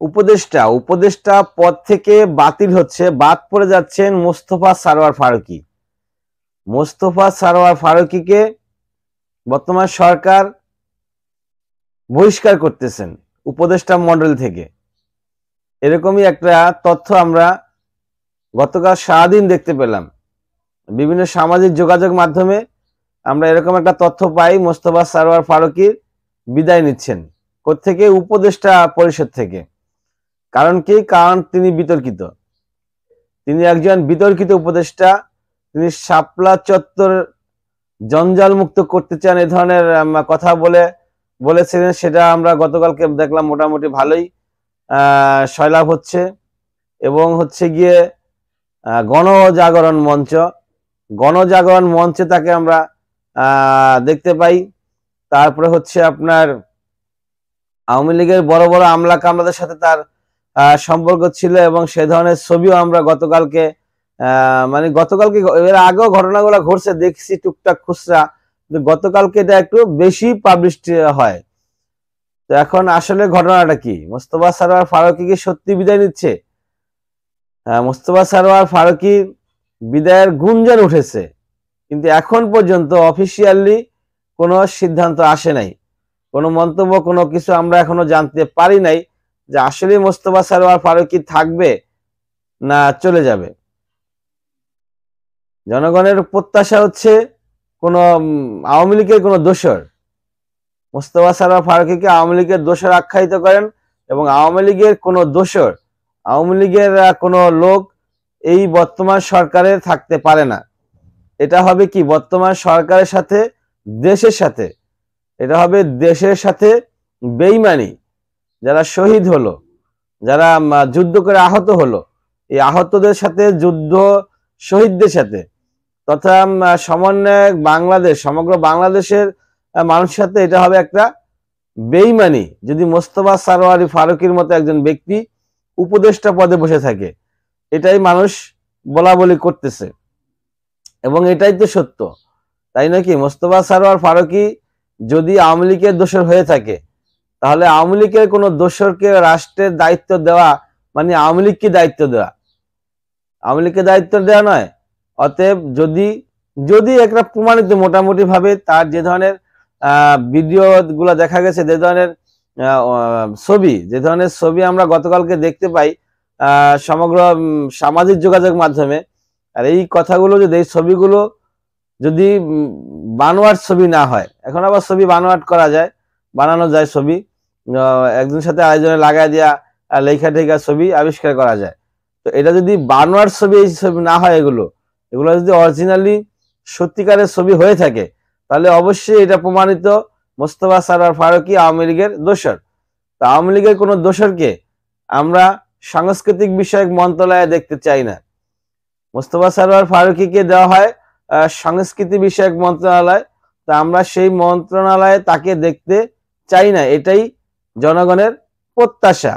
উপদেষ্টা উপদেষ্টা পদ থেকে বাতিল হচ্ছে, বাদ পড়ে যাচ্ছেন মোস্তফা সারোয়ার ফারুকী। মোস্তফা সারোয়ার ফারুকীকে বর্তমান সরকার বহিষ্কার করতেছেন উপদেষ্টা মণ্ডল থেকে। এরকমই একটা তথ্য আমরা গতকাল সারাদিন দেখতে পেলাম। বিভিন্ন সামাজিক যোগাযোগ মাধ্যমে আমরা এরকম একটা তথ্য পাই, মোস্তফা সারোয়ার ফারুকী বিদায় নিচ্ছেন। কোত্থেকে? উপদেষ্টা পরিষদ থেকে। কারণ কি? কারণ তিনি বিতর্কিত, তিনি একজন বিতর্কিত উপদেষ্টা। তিনি শাপলা চত্বর জঞ্জাল মুক্ত করতে চান, এ ধরনের কথা বলেছিলেন। সেটা আমরা গতকালকে দেখলাম মোটামুটি ভালোই সয়লাভ হচ্ছে। এবং হচ্ছে গিয়ে গণজাগরণ মঞ্চে তাকে আমরা দেখতে পাই। তারপরে হচ্ছে আপনার আওয়ামী লীগের বড় বড় আমলা কামলাদের সাথে তার সম্পর্ক ছিল, এবং সে ধরনের ছবিও আমরা গতকালকে এর আগেও ঘটনাগুলো ঘটছে দেখছি টুকটাক খুচরা, গতকালকে এটা একটু বেশি পাবলিশ হয়। তো এখন আসলে ঘটনাটা কি? মোস্তফা সারোয়ার ফারুকী কি সত্যি বিদায় নিচ্ছে? মোস্তফা সারোয়ার ফারুকী বিদায়ের গুঞ্জন উঠেছে, কিন্তু এখন পর্যন্ত অফিসিয়ালি কোনো সিদ্ধান্ত আসে নাই, কোনো মন্তব্য, কোনো কিছু আমরা এখনো জানতে পারি নাই যে আসলে মোস্তফা সারোয়ার ফারুকী থাকবে না চলে যাবে। জনগণের প্রত্যাশা হচ্ছে কোন আওয়ামী লীগের কোন দোসর মোস্তফা সারোয়ার ফারুকীকে আওয়ামী লীগের দোসর আখ্যায়িত করেন, এবং আওয়ামী লীগের কোন দোসর, আওয়ামী লীগের কোনো লোক এই বর্তমান সরকারের থাকতে পারে না। এটা হবে কি? বর্তমান সরকারের সাথে, দেশের সাথে, এটা হবে দেশের সাথে বেইমানি। যারা শহীদ হলো, যারা যুদ্ধ করে আহত হলো, এই আহতদের সাথে, যুদ্ধ শহীদদের সাথে, তথা সমন্বয় বাংলাদেশ, সমগ্র বাংলাদেশের মানুষের সাথে এটা হবে একটা বেইমানি যদি মোস্তফা সারোয়ার ফারুকীর মতো একজন ব্যক্তি উপদেষ্টা পদে বসে থাকে। এটাই মানুষ বলা বলি করতেছে, এবং এটাই তো সত্য, তাই নাকি? মোস্তফা সারোয়ার ফারুকী যদি আওয়ামী লীগের দোসর হয়ে থাকে, তাহলে আওয়ামী লীগের কোনো দোসরকে রাষ্ট্রের দায়িত্ব দেওয়া মানে আওয়ামী লীগকে দায়িত্ব দেওয়া, আওয়ামী লীগকে দায়িত্ব দেওয়া নয়। অতএব যদি একটা প্রমাণিত মোটামুটি ভাবে তার যে ধরনের ভিডিও গুলা দেখা গেছে, যে ধরনের ছবি আমরা গতকালকে দেখতে পাই সমগ্র সামাজিক যোগাযোগ মাধ্যমে, আর এই কথাগুলো যদি, এই ছবিগুলো যদি বানোয়াট ছবি না হয়, এখন আবার ছবি বানানো যায় ছবি, একজনের সাথে আরেকজনের লাগাই দিয়া লেখা টেখা ছবি আবিষ্কার করা যায়। তো এটা যদি বানোয়াট ছবি, এই ছবি না হয়, এগুলো যদি অরিজিনালি সত্যিকারের ছবি হয়ে থাকে, তাহলে অবশ্যই এটা প্রমাণিত মোস্তফা সারোয়ার ফারুকী আওয়ামী লীগের দোসর। তো আওয়ামী লীগের কোনো দোসরকে আমরা সাংস্কৃতিক বিষয়ক মন্ত্রণালয়ে দেখতে চাই না। মোস্তফা সারোয়ার ফারুকীকে দেওয়া হয় সংস্কৃতি বিষয়ক মন্ত্রণালয়, তা আমরা সেই মন্ত্রণালয়ে তাকে দেখতে চাই না। এটাই জনগণের প্রত্যাশা।